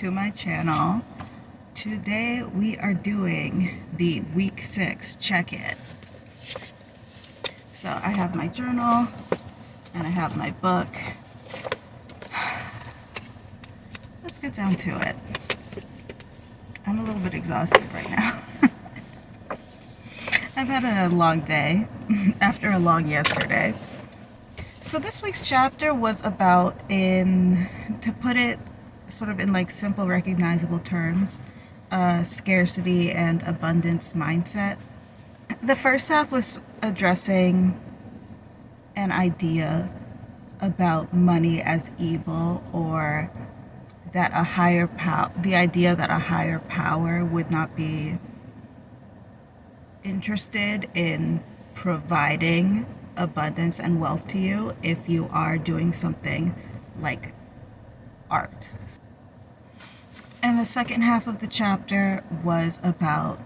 to my channel. Today we are doing the week 6 check-in. So I have my journal and I have my book. Let's get down to it. I'm a little bit exhausted right now. I've had a long day after a long yesterday. So this week's chapter was about, to put it sort of in like simple recognizable terms, scarcity and abundance mindset. The first half was addressing an idea about money as evil, or that a higher power, the idea that a higher power would not be interested in providing abundance and wealth to you if you are doing something like art. And the second half of the chapter was about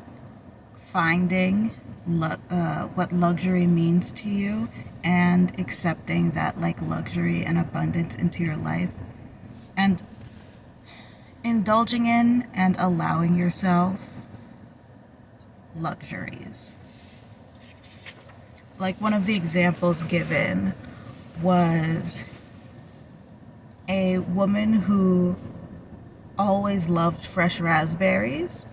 finding what luxury means to you and accepting that like luxury and abundance into your life, and indulging in and allowing yourself luxuries. Like one of the examples given was a woman who always loved fresh raspberries,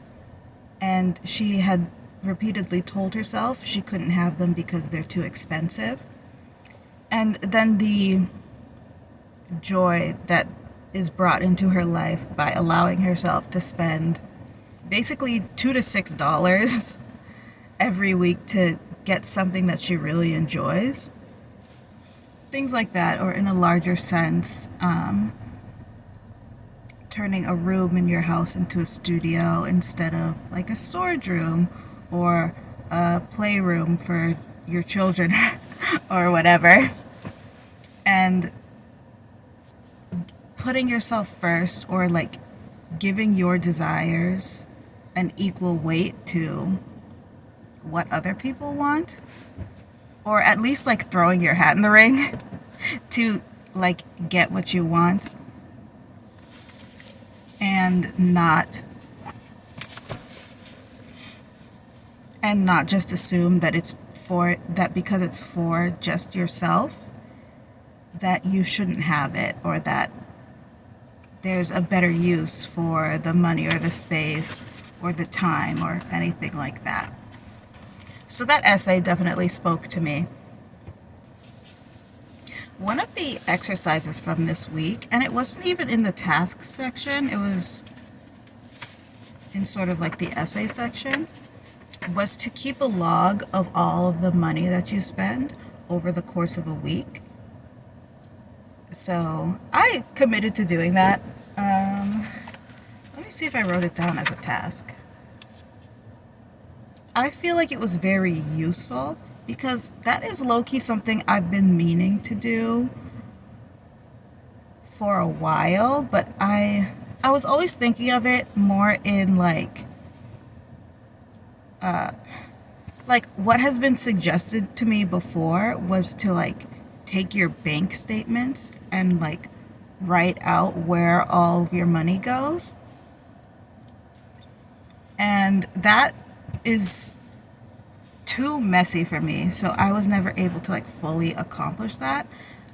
and she had repeatedly told herself she couldn't have them because they're too expensive. And then the joy that is brought into her life by allowing herself to spend basically $2 to $6 every week to get something that she really enjoys. Things like that, or in a larger sense, turning a room in your house into a studio instead of like a storage room or a playroom for your children or whatever. And putting yourself first, or like giving your desires an equal weight to what other people want, or at least like throwing your hat in the ring to like get what you want, and not just assume that it's for that, because it's for just yourself, that you shouldn't have it, or that there's a better use for the money or the space or the time or anything like that. So that essay definitely spoke to me. One of the exercises from this week, and it wasn't even in the tasks section, it was in sort of like the essay section, was to keep a log of all of the money that you spend over the course of a week. So I committed to doing that. Let me see if I wrote it down as a task. I feel like it was very useful, because that is low-key something I've been meaning to do for a while, but I was always thinking of it more in like what has been suggested to me before was to like take your bank statements and like write out where all of your money goes. And that is too messy for me, so I was never able to like fully accomplish that,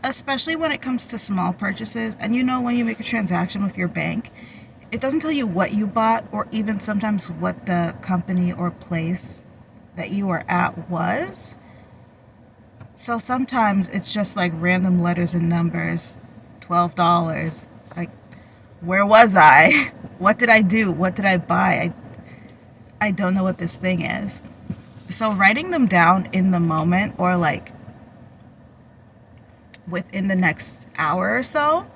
especially when it comes to small purchases. And you know, when you make a transaction with your bank, it doesn't tell you what you bought, or even sometimes what the company or place that you were at was. So sometimes it's just like random letters and numbers. $12. Like, where was I? What did I do? What did I buy? I don't know what this thing is. So writing them down in the moment, or like within the next hour or so,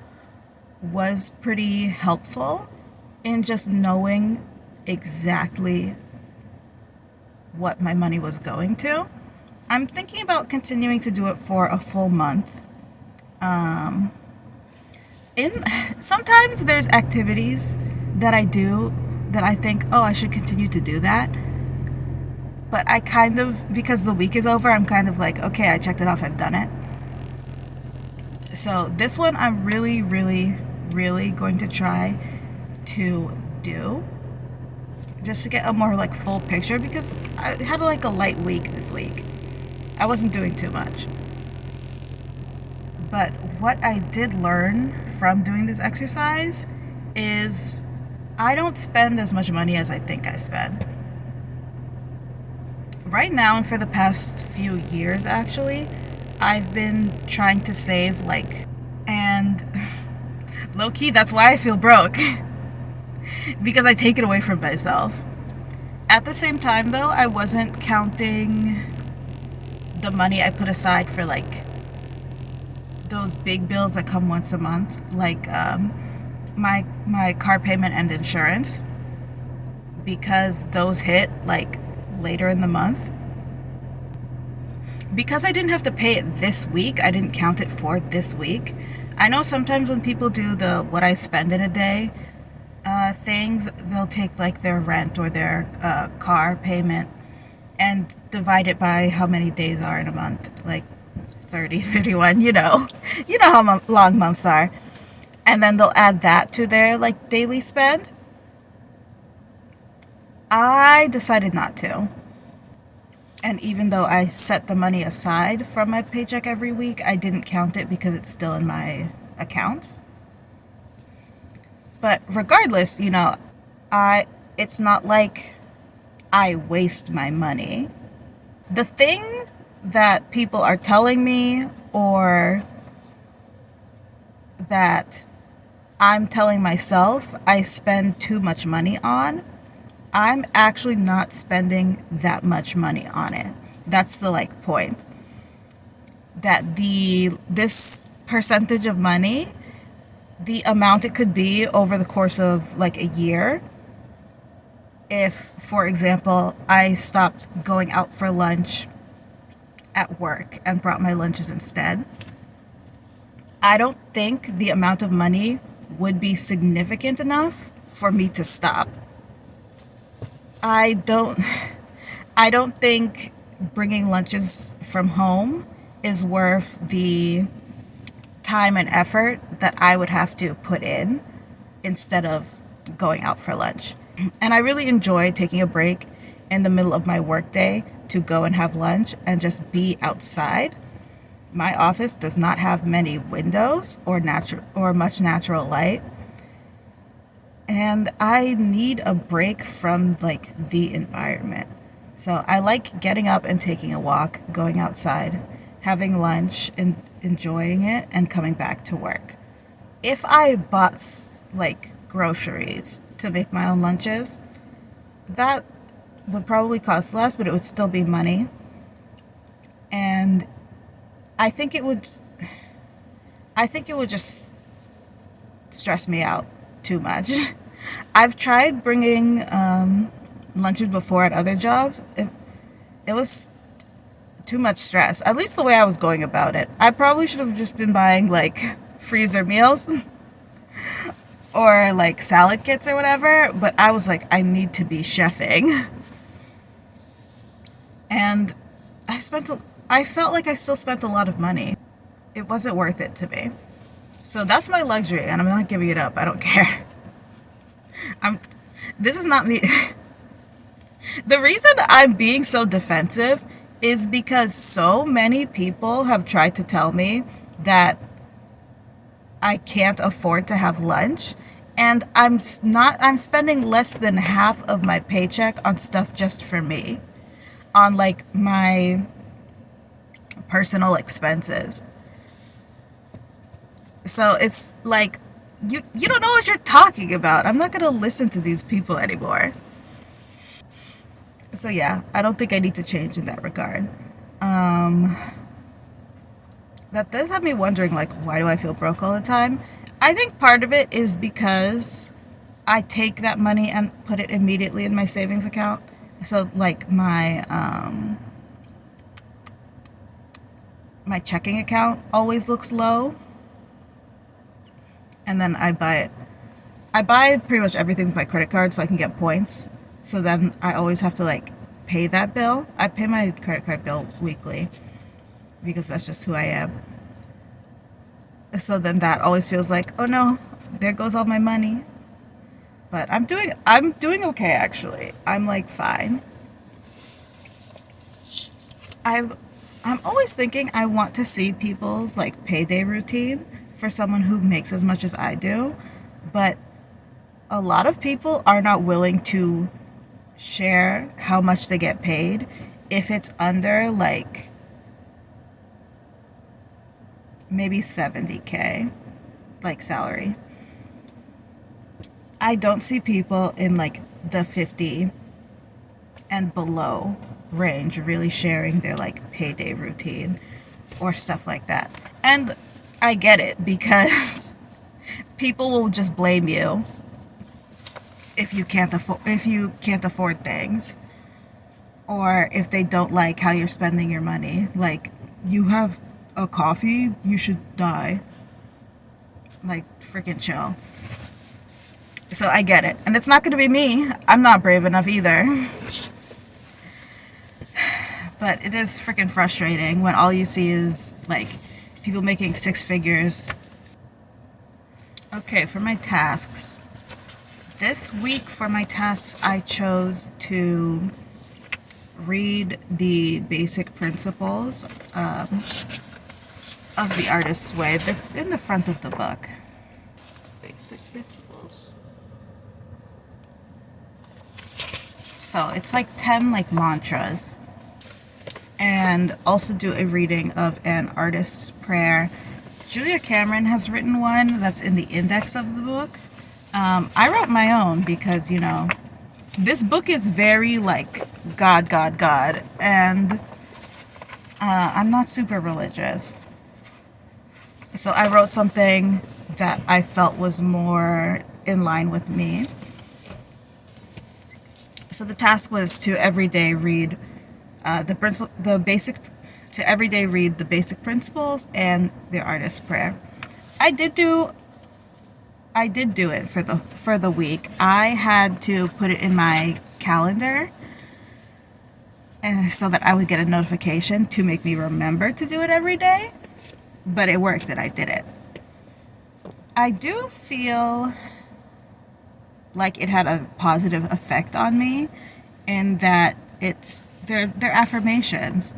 was pretty helpful in just knowing exactly what my money was going to. I'm thinking about continuing to do it for a full month. Sometimes there's activities that I do that I think, oh, I should continue to do that. But I kind of, because the week is over, I'm kind of like, okay, I checked it off, I've done it. So this one I'm really, really, really going to try to do, just to get a more like full picture, because I had like a light week this week. I wasn't doing too much. But what I did learn from doing this exercise is I don't spend as much money as I think I spend. Right now, and for the past few years actually, I've been trying to save and low key, that's why I feel broke. Because I take it away from myself. At the same time though, I wasn't counting the money I put aside for those big bills that come once a month, my car payment and insurance, because those hit later in the month. Because I didn't have to pay it this week, I didn't count it for this week. I know sometimes when people do the what I spend in a day things, they'll take their rent or their car payment and divide it by how many days are in a month, 30, 31, you know how long months are, and then they'll add that to their daily spend. I decided not to. And even though I set the money aside from my paycheck every week, I didn't count it because it's still in my accounts. But regardless, it's not like I waste my money. The thing that people are telling me, or that I'm telling myself I spend too much money on, I'm actually not spending that much money on it. That's the point. That this percentage of money, the amount it could be over the course of a year, if, for example, I stopped going out for lunch at work and brought my lunches instead, I don't think the amount of money would be significant enough for me to stop. I don't think bringing lunches from home is worth the time and effort that I would have to put in instead of going out for lunch. And I really enjoy taking a break in the middle of my workday to go and have lunch and just be outside. My office does not have many windows or much natural light. And I need a break from the environment. So I like getting up and taking a walk, going outside, having lunch and enjoying it, and coming back to work. If I bought groceries to make my own lunches, that would probably cost less, but it would still be money. And I think it would just stress me out too much. I've tried bringing lunches before at other jobs. It was too much stress, at least the way I was going about it. I probably should have just been buying freezer meals or salad kits or whatever, but I was I need to be chefing. And I felt like I still spent a lot of money. It wasn't worth it to me. So that's my luxury, and I'm not giving it up. I don't care. This is not me. The reason I'm being so defensive is because so many people have tried to tell me that I can't afford to have lunch, and I'm spending less than half of my paycheck on stuff just for me, on my personal expenses. So it's you don't know what you're talking about. I'm not going to listen to these people anymore. So yeah, I don't think I need to change in that regard. That does have me wondering, why do I feel broke all the time? I think part of it is because I take that money and put it immediately in my savings account. So my checking account always looks low. And then I buy pretty much everything with my credit card so I can get points. So then I always have to pay that bill. I pay my credit card bill weekly because that's just who I am. So then that always feels oh no, there goes all my money. But I'm doing okay actually. I'm like fine. I've I'm always thinking I want to see people's like payday routine for someone who makes as much as I do, but a lot of people are not willing to share how much they get paid if it's under like maybe 70K like salary. I don't see people in like the 50 and below range really sharing their like payday routine or stuff like that. And I get it because people will just blame you if you can't afford things, or if they don't like how you're spending your money. Like, you have a coffee, you should die. Like, freaking chill. So I get it. And it's not going to be me. I'm not brave enough either. But it is freaking frustrating when all you see is, like, people making six figures. Okay, for my tasks. This week for my tasks, I chose to read the basic principles of the artist's way in the front of the book. Basic principles. So it's like 10 like mantras. And also do a reading of an artist's prayer. Julia Cameron has written one that's in the index of the book. I wrote my own because, this book is very like God, God, God. And I'm not super religious. So I wrote something that I felt was more in line with me. So the task was to everyday read the basic principles and the artist's prayer. I did do it for the week. I had to put it in my calendar, and so that I would get a notification to make me remember to do it every day. But it worked and I did it. I do feel like it had a positive effect on me in that they're affirmations.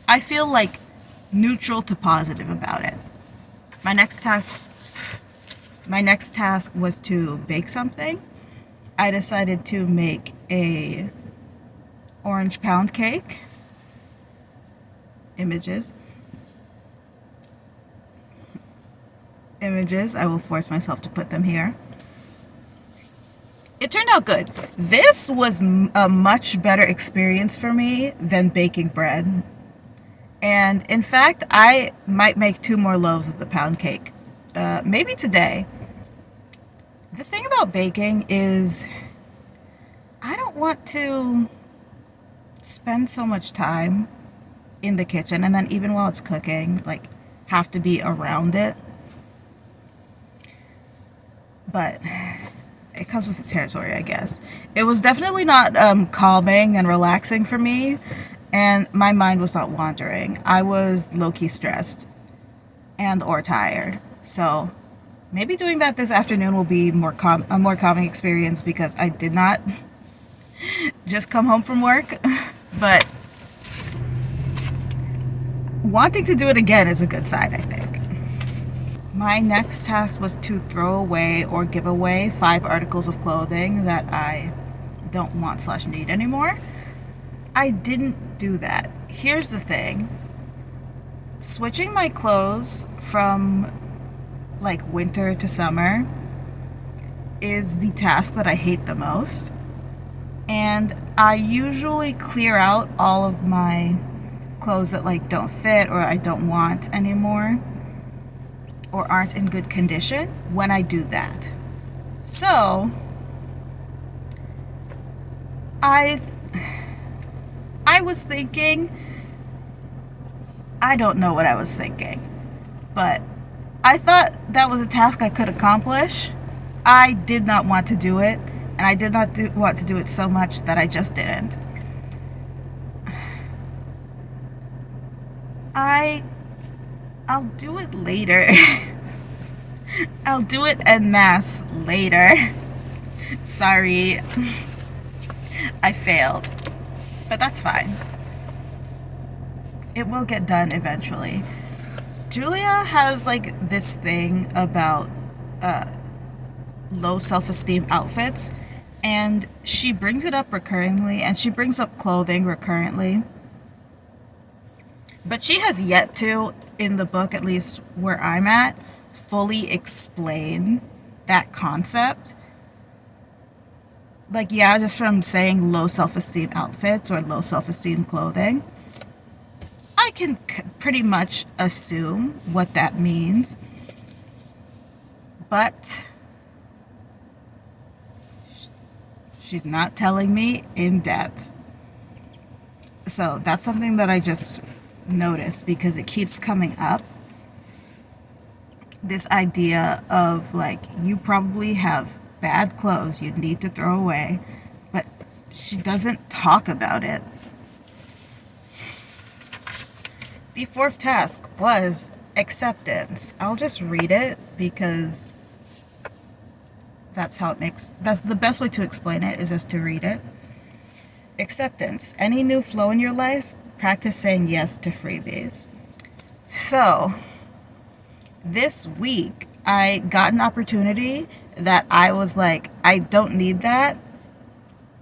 I feel like neutral to positive about it. My next task was to bake something. I decided to make a orange pound cake. Images. I will force myself to put them here. It turned out good. This was a much better experience for me than baking bread. And in fact, I might make 2 more loaves of the pound cake. Maybe today. The thing about baking is I don't want to spend so much time in the kitchen, and then even while it's cooking, like, have to be around it. But it comes with the territory, I guess. It was definitely not calming and relaxing for me, and my mind was not wandering. I was low-key stressed and or tired. So maybe doing that this afternoon will be a more calming experience, because I did not just come home from work. But wanting to do it again is a good sign, I think. My next task was to throw away or give away 5 articles of clothing that I don't want/need anymore. I didn't do that. Here's the thing. Switching my clothes from like winter to summer is the task that I hate the most. And I usually clear out all of my clothes that like don't fit or I don't want anymore, or aren't in good condition when I do that. So I was thinking, I don't know what I was thinking, but I thought that was a task I could accomplish. I did not want to do it, and I did not want to do it so much that I just didn't. I'll do it later. I'll do it en masse later. Sorry, I failed. But that's fine. It will get done eventually. Julia has like this thing about low self-esteem outfits, and she brings it up recurringly, and she brings up clothing recurrently. But she has yet to, in the book at least where I'm at, fully explain that concept. Like, yeah, just from saying low self-esteem outfits or low self-esteem clothing, I can pretty much assume what that means. But she's not telling me in depth. So that's something that I just noticed because it keeps coming up. This idea of like, you probably have bad clothes you need to throw away, but she doesn't talk about it. The fourth task was acceptance. I'll just read it because that's the best way to explain it, is just to read it. Acceptance. Any new flow in your life? Practice saying yes to freebies. So, this week, I got an opportunity that I was like, I don't need that,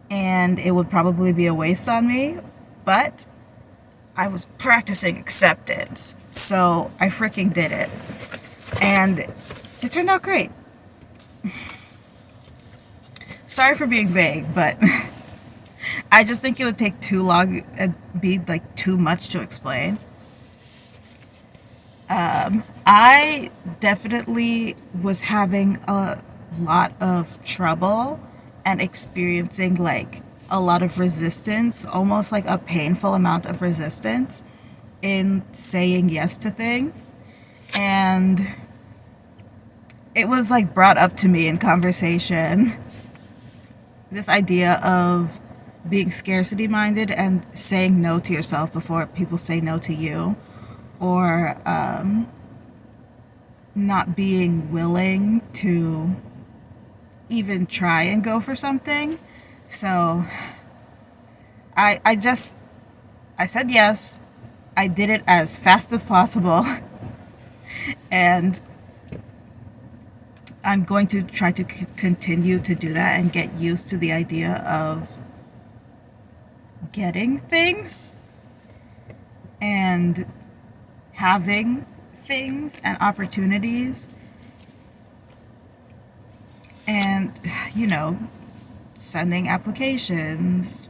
and it would probably be a waste on me, but I was practicing acceptance, so I freaking did it, and it turned out great. Sorry for being vague, but I just think it would take too long and be like too much to explain. I definitely was having a lot of trouble and experiencing like a lot of resistance, almost like a painful amount of resistance in saying yes to things. And it was like brought up to me in conversation. This idea of being scarcity minded and saying no to yourself before people say no to you, or not being willing to even try and go for something. So I said yes. I did it as fast as possible. And I'm going to try to continue to do that and get used to the idea of getting things and having things and opportunities, and sending applications,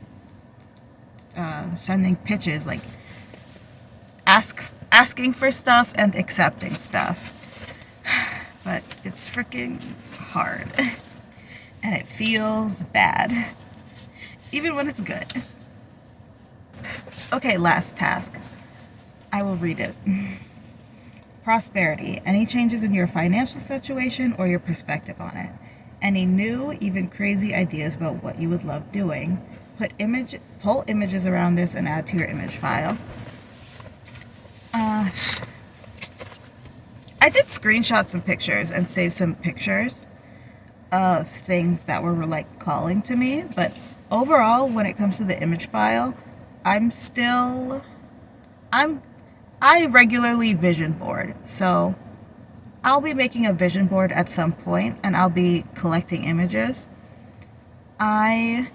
sending pitches, like asking for stuff and accepting stuff. But it's freaking hard and it feels bad even when it's good. Okay, last task. I will read it. Prosperity. Any changes in your financial situation or your perspective on it? Any new, even crazy ideas about what you would love doing? Pull images around this and add to your image file. I did screenshot some pictures and save some pictures of things that were like calling to me, but overall, when it comes to the image file, I regularly vision board, so I'll be making a vision board at some point and I'll be collecting images. I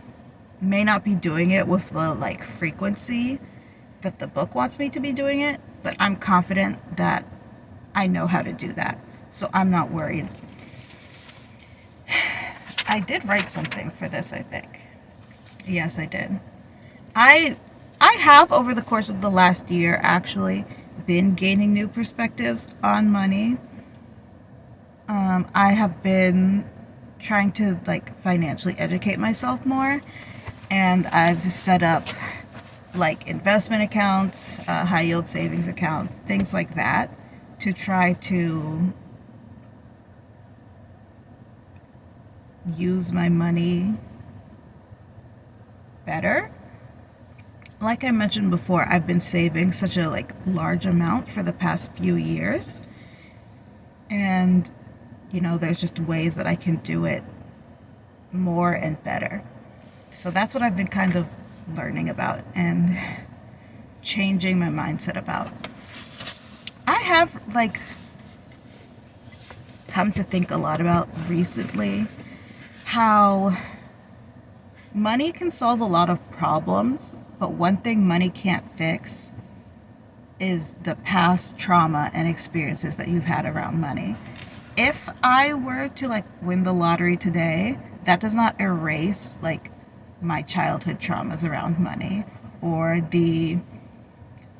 may not be doing it with the like frequency that the book wants me to be doing it, but I'm confident that I know how to do that, so I'm not worried. I did write something for this, I think. Yes, I did. I have, over the course of the last year, actually been gaining new perspectives on money. I have been trying to like financially educate myself more, and I've set up like investment accounts, high yield savings accounts, things like that, to try to use my money better. Like I mentioned before, I've been saving such a like large amount for the past few years, and There's just ways that I can do it more and better. So that's what I've been kind of learning about and changing my mindset about. I have come to think a lot about recently how money can solve a lot of problems, but one thing money can't fix is the past trauma and experiences that you've had around money. If I were to win the lottery today, that does not erase my childhood traumas around money or the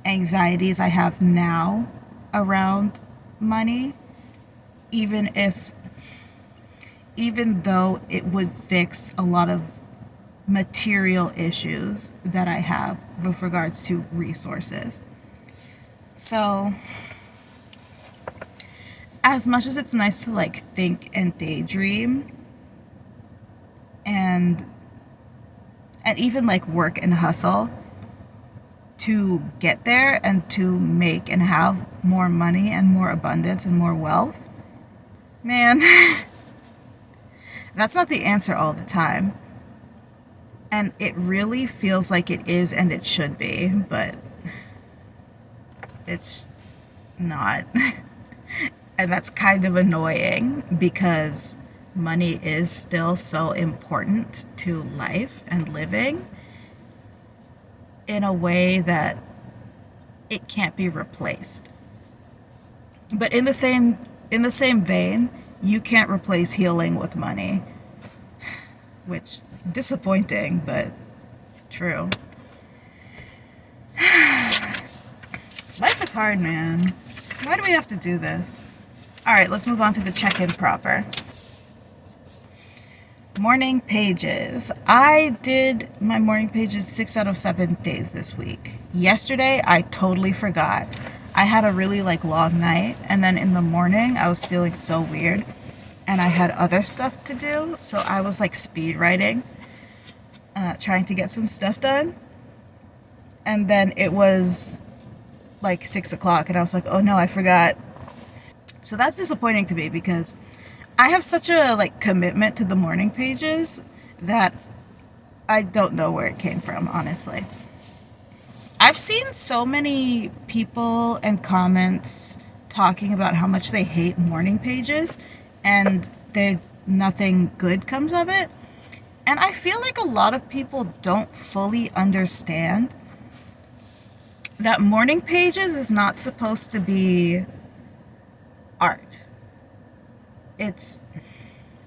anxieties I have now around money, even though it would fix a lot of material issues that I have with regards to resources. So, as much as it's nice to think and daydream and even work and hustle to get there and to make and have more money and more abundance and more wealth, man, that's not the answer all the time. And it really feels like it is and it should be, but it's not. And that's kind of annoying because money is still so important to life and living in a way that it can't be replaced. But in the same vein, you can't replace healing with money, which disappointing, but true. Life is hard, man. Why do we have to do this? All right, let's move on to the check-in proper. Morning pages. I did my morning pages 6 out of 7 days this week. Yesterday, I totally forgot. I had a really long night, and then in the morning, I was feeling so weird, and I had other stuff to do, so I was speed writing, trying to get some stuff done, and then it was 6 o'clock, and I was like, oh no, I forgot. So that's disappointing to me because I have such a commitment to the morning pages that I don't know where it came from, honestly. I've seen so many people and comments talking about how much they hate morning pages and nothing good comes of it. And I feel like a lot of people don't fully understand that morning pages is not supposed to be art. It's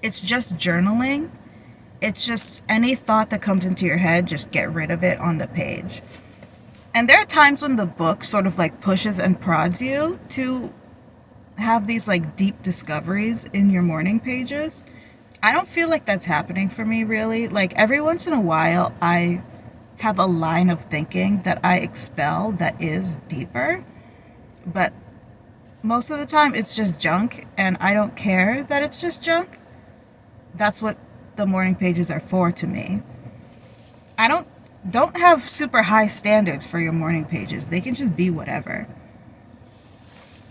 just journaling. It's just any thought that comes into your head, just get rid of it on the page. And there are times when the book sort of pushes and prods you to have these deep discoveries in your morning pages. I don't feel like that's happening for me really. Every once in a while I have a line of thinking that I expel that is deeper, but most of the time it's just junk, and I don't care that it's just junk. That's what the morning pages are for to me. I don't have super high standards for your morning pages. They can just be whatever.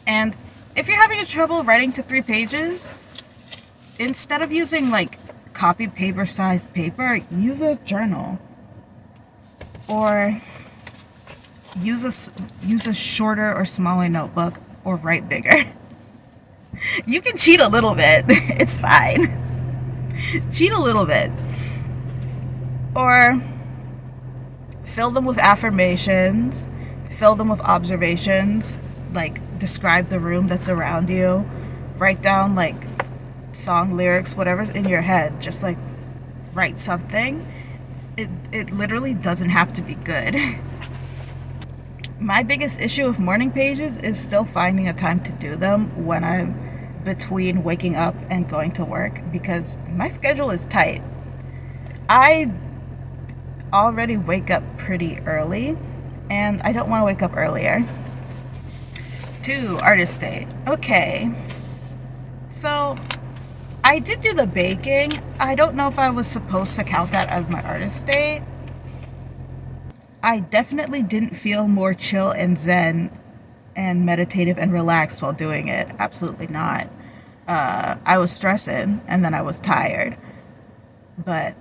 And if you're having trouble writing to 3 pages, instead of using copy paper sized paper, use a journal. Or use a shorter or smaller notebook, or write bigger. You can cheat a little bit. It's fine. Cheat a little bit. Or fill them with affirmations, fill them with observations, describe the room that's around you, write down song lyrics, whatever's in your head, just write something. It literally doesn't have to be good. My biggest issue with morning pages is still finding a time to do them when I'm between waking up and going to work, because my schedule is tight. I already wake up pretty early, and I don't want to wake up earlier. 2, artist state. Okay. So, I did do the baking. I don't know if I was supposed to count that as my artist state. I definitely didn't feel more chill and zen and meditative and relaxed while doing it. Absolutely not. I was stressing and then I was tired. But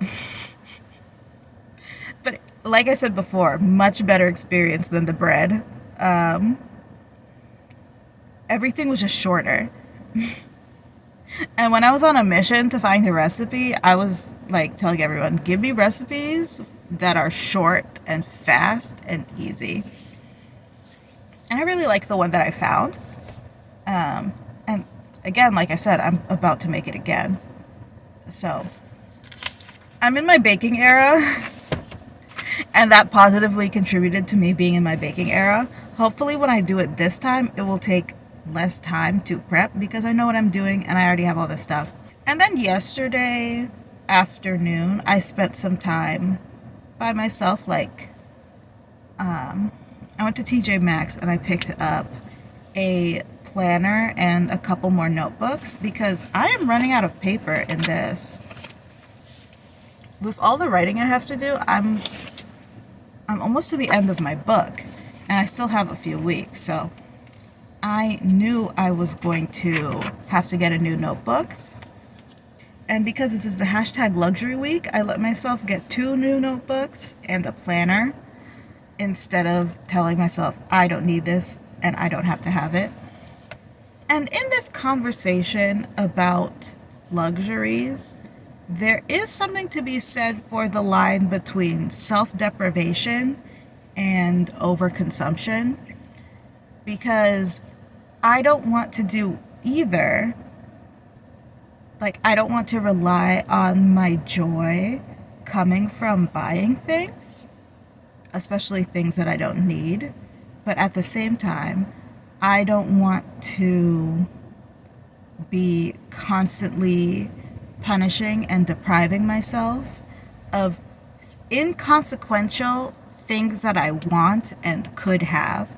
but like I said before, much better experience than the bread. Everything was just shorter. And when I was on a mission to find a recipe, I was like telling everyone, give me recipes that are short and fast and easy. And I really like the one that I found. And again, like I said, I'm about to make it again. So I'm in my baking era, and that positively contributed to me being in my baking era. Hopefully, when I do it this time, it will take less time to prep because I know what I'm doing and I already have all this stuff. And then yesterday afternoon, I spent some time by myself. I went to TJ Maxx and I picked up a planner and a couple more notebooks because I am running out of paper in this. With all the writing I have to do, I'm almost to the end of my book and I still have a few weeks, so I knew I was going to have to get a new notebook. And because this is the hashtag luxury week, I let myself get 2 new notebooks and a planner instead of telling myself I don't need this and I don't have to have it. And in this conversation about luxuries, there is something to be said for the line between self-deprivation and overconsumption, because I don't want to do either. Like, I don't want to rely on my joy coming from buying things, especially things that I don't need. But at the same time, I don't want to be constantly punishing and depriving myself of inconsequential things that I want and could have.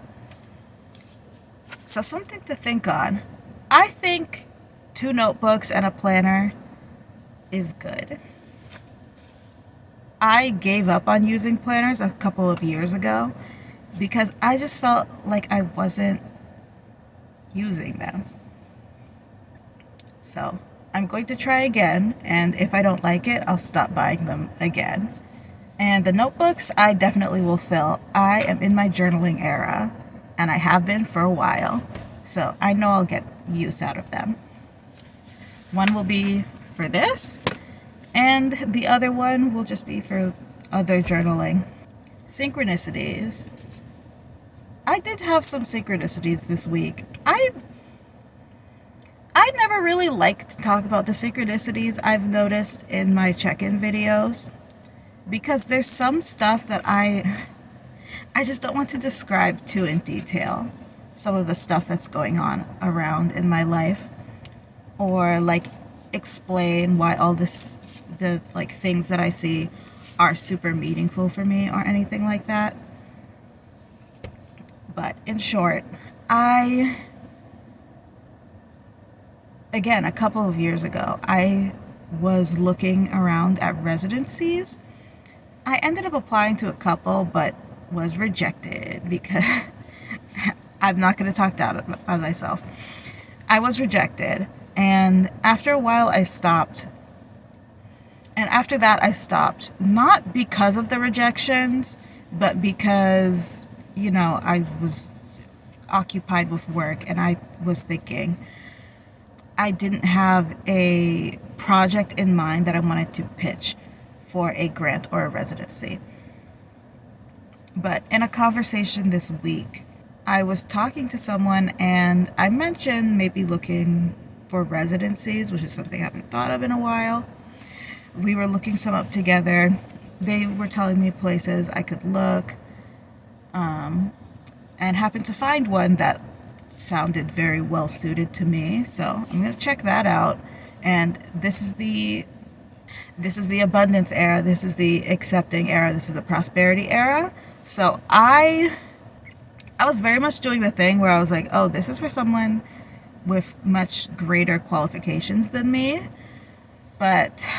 So something to think on. I think 2 notebooks and a planner is good. I gave up on using planners a couple of years ago because I just felt like I wasn't using them. So I'm going to try again, and if I don't like it, I'll stop buying them again. And the notebooks, I definitely will fill. I am in my journaling era, and I have been for a while, so I know I'll get use out of them. One will be for this, and the other one will just be for other journaling. Synchronicities. I did have some synchronicities this week. I never really like to talk about the synchronicities I've noticed in my check-in videos because there's some stuff that I just don't want to describe too in detail. Some of the stuff that's going on around in my life, or like explain why all the like things that I see are super meaningful for me or anything like that. But in short, again, a couple of years ago, I was looking around at residencies. I ended up applying to a couple, but was rejected because I'm not going to talk down on myself. I was rejected, and after a while, I stopped. And after that, I stopped, not because of the rejections, but because, I was occupied with work and I was thinking I didn't have a project in mind that I wanted to pitch for a grant or a residency. But in a conversation this week, I was talking to someone and I mentioned maybe looking for residencies, which is something I haven't thought of in a while. We were looking some up together. They were telling me places I could look, and happened to find one that sounded very well suited to me. So I'm going to check that out. And this is the abundance era. This is the accepting era. This is the prosperity era. So I was very much doing the thing where I was like, oh, this is for someone with much greater qualifications than me. But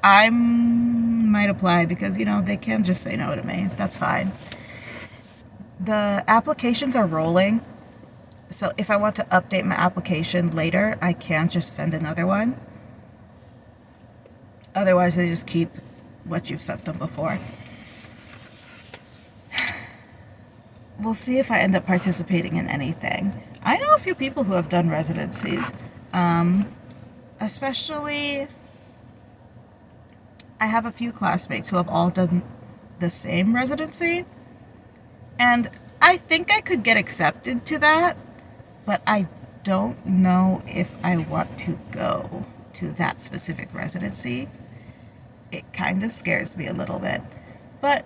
I might apply because, they can just say no to me. That's fine. The applications are rolling. So if I want to update my application later, I can just send another one. Otherwise, they just keep what you've sent them before. We'll see if I end up participating in anything. I know a few people who have done residencies. Especially, I have a few classmates who have all done the same residency. And I think I could get accepted to that, but I don't know if I want to go to that specific residency. It kind of scares me a little bit, but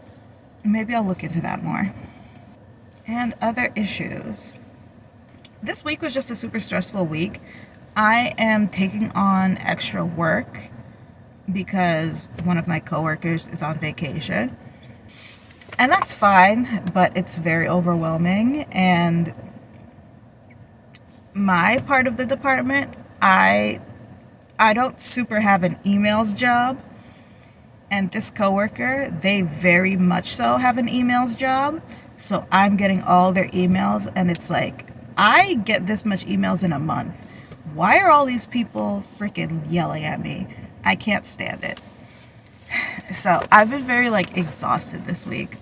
maybe I'll look into that more. And other issues. This week was just a super stressful week. I am taking on extra work because one of my coworkers is on vacation. And that's fine, but it's very overwhelming. And my part of the department, I don't super have an emails job. And this coworker, they very much so have an emails job. So I'm getting all their emails, and it's like, I get this much emails in a month. Why are all these people freaking yelling at me? I can't stand it. So I've been very exhausted this week.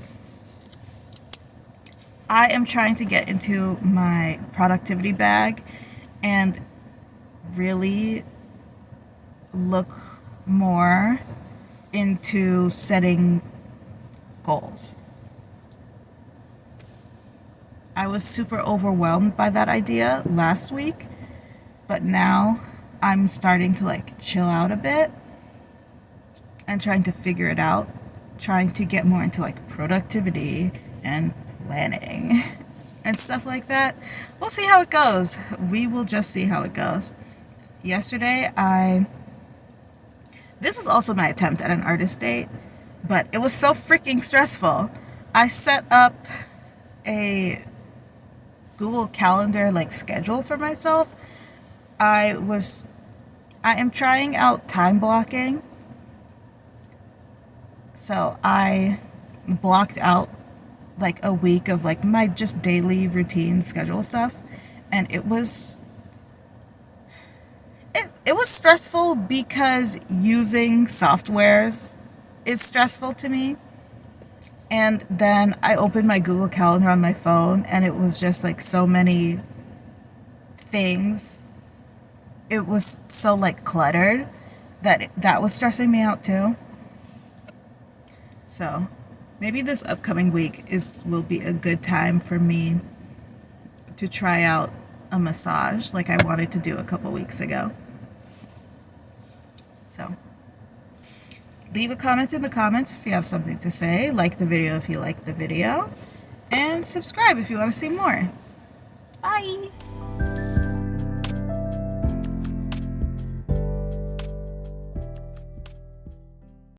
I am trying to get into my productivity bag and really look more into setting goals. I was super overwhelmed by that idea last week, but now I'm starting to chill out a bit and trying to figure it out, trying to get more into productivity and planning and stuff like that. We'll see how it goes. We will just see how it goes. Yesterday, this was also my attempt at an artist date, but it was so freaking stressful. I set up a Google Calendar schedule for myself. I am trying out time blocking. So I blocked out a week of my just daily routine schedule stuff, and it was stressful because using softwares is stressful to me. And then I opened my Google Calendar on my phone, and it was just so many things. It was so cluttered that was stressing me out too. So maybe this upcoming week will be a good time for me to try out a massage like I wanted to do a couple weeks ago. So leave a comment in the comments if you have something to say, like the video if you like the video, and subscribe if you want to see more. Bye!